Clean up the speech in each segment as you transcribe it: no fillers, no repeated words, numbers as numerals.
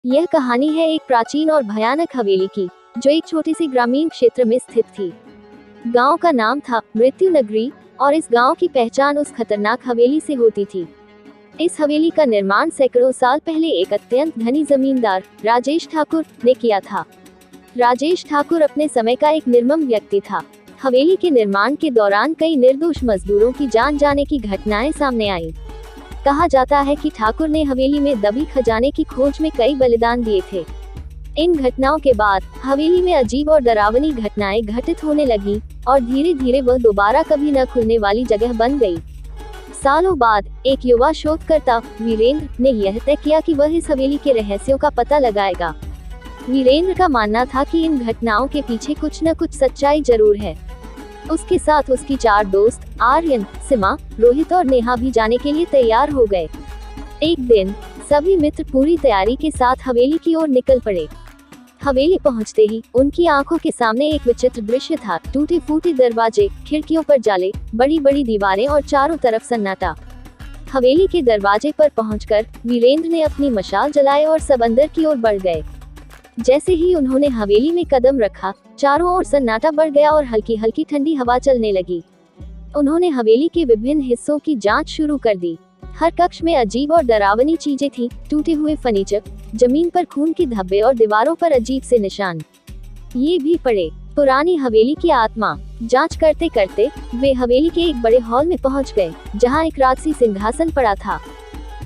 यह कहानी है एक प्राचीन और भयानक हवेली की, जो एक छोटे से ग्रामीण क्षेत्र में स्थित थी। गांव का नाम था मृत्यु नगरी और इस गांव की पहचान उस खतरनाक हवेली से होती थी। इस हवेली का निर्माण सैकड़ों साल पहले एक अत्यंत धनी जमींदार राजेश ठाकुर ने किया था। राजेश ठाकुर अपने समय का एक निर्मम व्यक्ति था। हवेली के निर्माण के दौरान कई निर्दोष मजदूरों की जान जाने की घटनाएं सामने आई। कहा जाता है कि ठाकुर ने हवेली में दबी खजाने की खोज में कई बलिदान दिए थे। इन घटनाओं के बाद हवेली में अजीब और डरावनी घटनाएं घटित होने लगी और धीरे धीरे वह दोबारा कभी न खुलने वाली जगह बन गई। सालों बाद एक युवा शोधकर्ता वीरेंद्र ने यह तय किया कि वह इस हवेली के रहस्यों का पता लगाएगा। वीरेंद्र का मानना था कि इन घटनाओं के पीछे कुछ न कुछ सच्चाई जरूर है। उसके साथ उसकी 4 दोस्त आर्यन, सीमा, रोहित और नेहा भी जाने के लिए तैयार हो गए। एक दिन सभी मित्र पूरी तैयारी के साथ हवेली की ओर निकल पड़े। हवेली पहुंचते ही उनकी आंखों के सामने एक विचित्र दृश्य था। टूटे फूटे दरवाजे, खिड़कियों पर जाले, बड़ी बड़ी दीवारें और चारों तरफ सन्नाटा। हवेली के दरवाजे पर पहुंचकर वीरेंद्र ने अपनी मशाल जलाई और सब अंदर की ओर बढ़ गए। जैसे ही उन्होंने हवेली में कदम रखा, चारों ओर सन्नाटा बढ़ गया और हल्की हल्की ठंडी हवा चलने लगी। उन्होंने हवेली के विभिन्न हिस्सों की जांच शुरू कर दी। हर कक्ष में अजीब और डरावनी चीजें थीं, टूटे हुए फर्नीचर, जमीन पर खून के धब्बे और दीवारों पर अजीब से निशान। ये भी पड़े पुरानी हवेली की आत्मा। जांच करते करते वे हवेली के एक बड़े हॉल में पहुंच गए, जहां एक राजसी सिंहासन पड़ा था।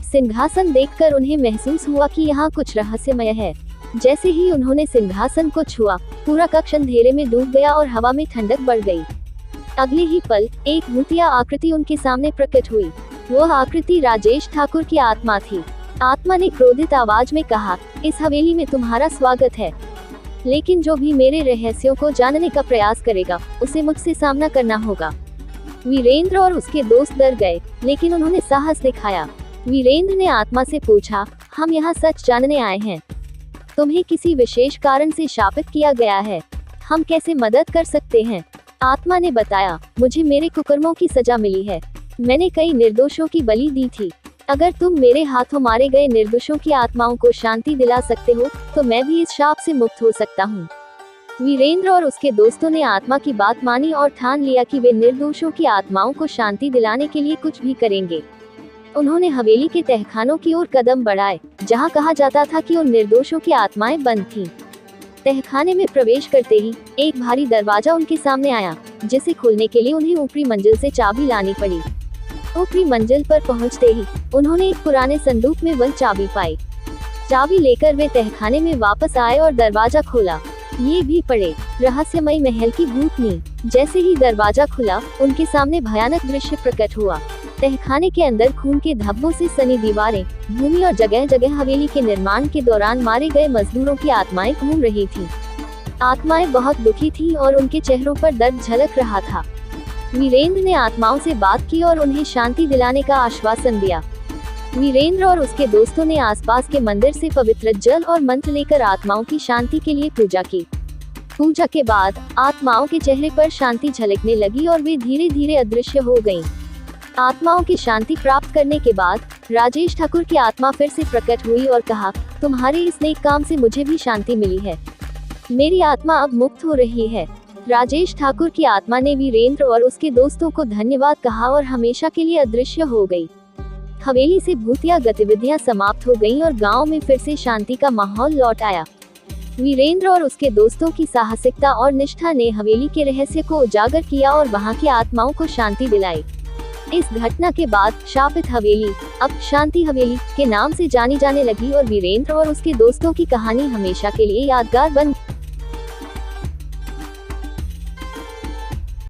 सिंहासन देखकर उन्हें महसूस हुआ कि यहाँ कुछ रहस्यमय है। जैसे ही उन्होंने सिंहासन को छुआ, पूरा कक्ष अंधेरे में डूब गया और हवा में ठंडक बढ़ गई। अगले ही पल एक भूतिया आकृति उनके सामने प्रकट हुई। वह आकृति राजेश ठाकुर की आत्मा थी। आत्मा ने क्रोधित आवाज में कहा, इस हवेली में तुम्हारा स्वागत है, लेकिन जो भी मेरे रहस्यों को जानने का प्रयास करेगा, उसे मुझसे सामना करना होगा। वीरेंद्र और उसके दोस्त डर गए, लेकिन उन्होंने साहस दिखाया। वीरेंद्र ने आत्मा से पूछा, हम यहाँ सच जानने आए हैं। तुम्हें किसी विशेष कारण से शापित किया गया है, हम कैसे मदद कर सकते हैं? आत्मा ने बताया, मुझे मेरे कुकर्मों की सजा मिली है। मैंने कई निर्दोषों की बलि दी थी। अगर तुम मेरे हाथों मारे गए निर्दोषों की आत्माओं को शांति दिला सकते हो, तो मैं भी इस शाप से मुक्त हो सकता हूँ। वीरेंद्र और उसके दोस्तों ने आत्मा की बात मानी और ठान लिया कि वे निर्दोषों की आत्माओं को शांति दिलाने के लिए कुछ भी करेंगे। उन्होंने हवेली के तहखानों की ओर कदम बढ़ाए, जहां कहा जाता था कि उन निर्दोषों की आत्माएं बंद थीं। तहखाने में प्रवेश करते ही एक भारी दरवाजा उनके सामने आया, जिसे खोलने के लिए उन्हें ऊपरी मंजिल से चाबी लानी पड़ी। ऊपरी मंजिल पर पहुंचते ही उन्होंने एक पुराने संदूक में वह चाबी पाई। चाबी लेकर वे तहखाने में वापस आए और दरवाजा खोला। ये भी पड़े रहस्यमय महल की भूतनी। जैसे ही दरवाजा खुला, उनके सामने भयानक दृश्य प्रकट हुआ। तहखाने के अंदर खून के धब्बों से सनी दीवारें, भूमि और जगह जगह हवेली के निर्माण के दौरान मारे गए मजदूरों की आत्माएं घूम रही थीं। आत्माएं बहुत दुखी थीं और उनके चेहरों पर दर्द झलक रहा था। वीरेंद्र ने आत्माओं से बात की और उन्हें शांति दिलाने का आश्वासन दिया। वीरेंद्र और उसके दोस्तों ने आसपास के मंदिर से पवित्र जल और मंत्र लेकर आत्माओं की शांति के लिए पूजा की। पूजा के बाद आत्माओं के चेहरे पर शांति झलकने लगी और वे धीरे धीरे अदृश्य हो गईं। आत्माओं की शांति प्राप्त करने के बाद राजेश ठाकुर की आत्मा फिर से प्रकट हुई और कहा, तुम्हारे इस नेक काम से मुझे भी शांति मिली है। मेरी आत्मा अब मुक्त हो रही है। राजेश ठाकुर की आत्मा ने वीरेंद्र और उसके दोस्तों को धन्यवाद कहा और हमेशा के लिए अदृश्य हो गई। हवेली से भूतिया गतिविधियां समाप्त हो गईं और गांव में फिर से शांति का माहौल लौट आया। वीरेंद्र और उसके दोस्तों की साहसिकता और निष्ठा ने हवेली के रहस्य को उजागर किया और वहां की आत्माओं को शांति दिलाई। इस घटना के बाद शापित हवेली अब शांति हवेली के नाम से जानी जाने लगी और वीरेंद्र और उसके दोस्तों की कहानी हमेशा के लिए यादगार बन